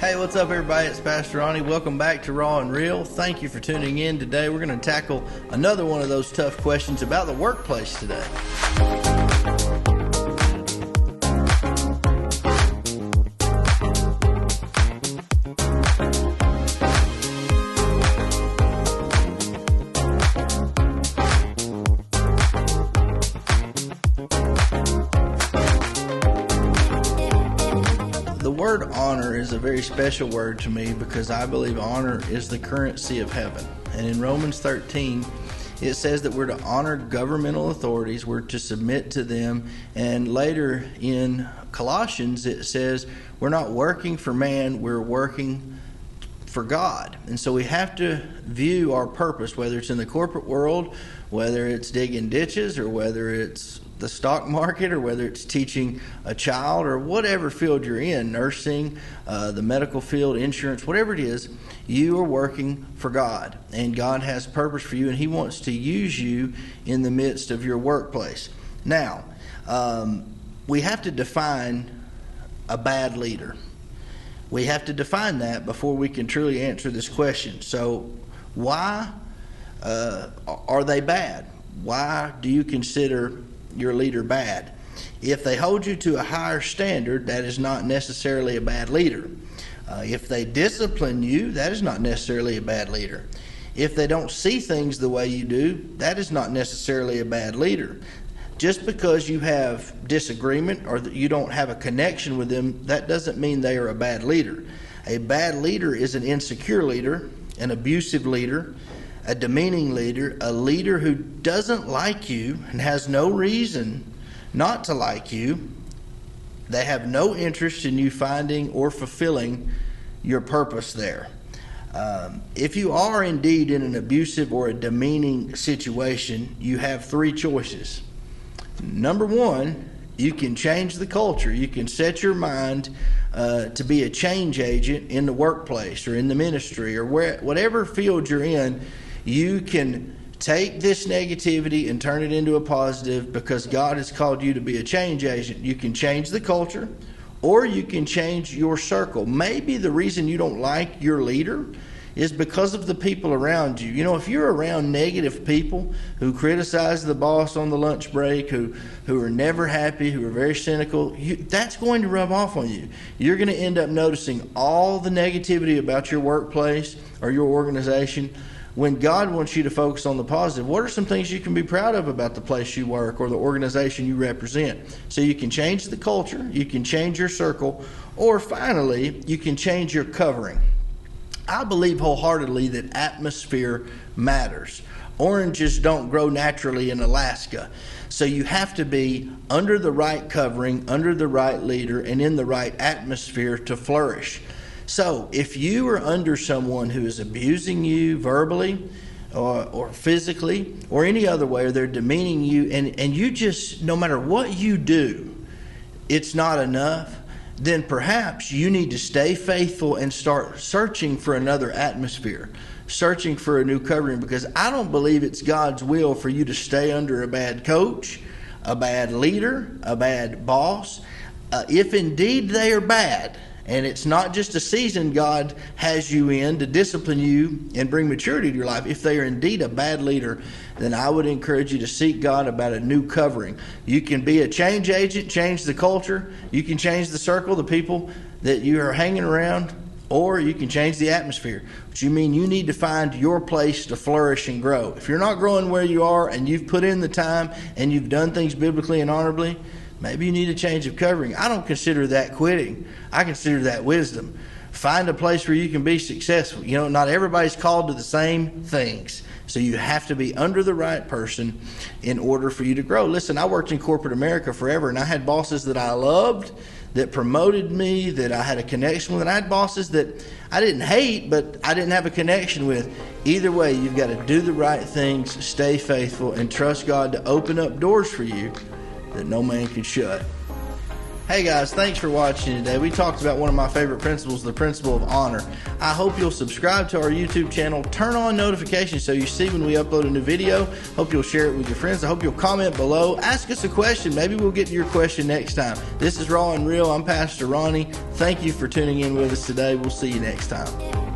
Hey, what's up, everybody? It's Pastor Ronnie. Welcome back to Raw and Real. Thank you for tuning in today. We're going to tackle another one of those tough questions about the workplace today. The word honor is a very special word to me because I believe honor is the currency of heaven. And in Romans 13, it says that we're to honor governmental authorities, we're to submit to them. And later in Colossians, it says we're not working for man, we're working for God. And so we have to view our purpose, whether it's in the corporate world, whether it's digging ditches, or whether it's the stock market, or whether it's teaching a child, or whatever field you're in, nursing, the medical field, insurance, whatever it is, you are working for God. And God has purpose for you, and He wants to use you in the midst of your workplace. Now, we have to define a bad leader. We have to define that before we can truly answer this question. So, why are they bad? Why do you consider your leader bad? If they hold you to a higher standard, that is not necessarily a bad leader. If they discipline you, that is not necessarily a bad leader. If they don't see things the way you do, that is not necessarily a bad leader. Just because you have disagreement or that you don't have a connection with them, that doesn't mean they are a bad leader. A bad leader is an insecure leader, an abusive leader, a demeaning leader, a leader who doesn't like you and has no reason not to like you. They have no interest in you finding or fulfilling your purpose there. If you are indeed in an abusive or a demeaning situation, you have three choices. Number one, you can change the culture. You can set your mind to be a change agent in the workplace or in the ministry or whatever field you're in. You can take this negativity and turn it into a positive because God has called you to be a change agent. You can change the culture, or you can change your circle. Maybe the reason you don't like your leader is because of the people around you. You know, if you're around negative people who criticize the boss on the lunch break, who are never happy, who are very cynical, that's going to rub off on you. You're going to end up noticing all the negativity about your workplace or your organization, when God wants you to focus on the positive. What are some things you can be proud of about the place you work or the organization you represent? So you can change the culture, you can change your circle, or finally, you can change your covering. I believe wholeheartedly that atmosphere matters. Oranges don't grow naturally in Alaska. So you have to be under the right covering, under the right leader, and in the right atmosphere to flourish. So if you are under someone who is abusing you verbally or physically or any other way, or they're demeaning you, and you just, no matter what you do, it's not enough, then perhaps you need to stay faithful and start searching for another atmosphere, searching for a new covering, because I don't believe it's God's will for you to stay under a bad coach, a bad leader, a bad boss. If indeed they are bad, and it's not just a season God has you in to discipline you and bring maturity to your life. If they are indeed a bad leader, then I would encourage you to seek God about a new covering. You can be a change agent, change the culture. You can change the circle, the people that you are hanging around, or you can change the atmosphere. Which you mean you need to find your place to flourish and grow. If you're not growing where you are and you've put in the time and you've done things biblically and honorably, maybe you need a change of covering. I don't consider that quitting. I consider that wisdom. Find a place where you can be successful. You know, not everybody's called to the same things. So you have to be under the right person in order for you to grow. Listen, I worked in corporate America forever, and I had bosses that I loved, that promoted me, that I had a connection with. And I had bosses that I didn't hate, but I didn't have a connection with. Either way, you've got to do the right things, stay faithful, and trust God to open up doors for you that no man can shut. Hey guys, thanks for watching today. We talked about one of my favorite principles, the principle of honor. I hope you'll subscribe to our YouTube channel, turn on notifications so you see when we upload a new video. Hope you'll share it with your friends. I hope you'll comment below. Ask us a question. Maybe we'll get to your question next time. This is Raw and Real. I'm Pastor Ronnie. Thank you for tuning in with us today. We'll see you next time.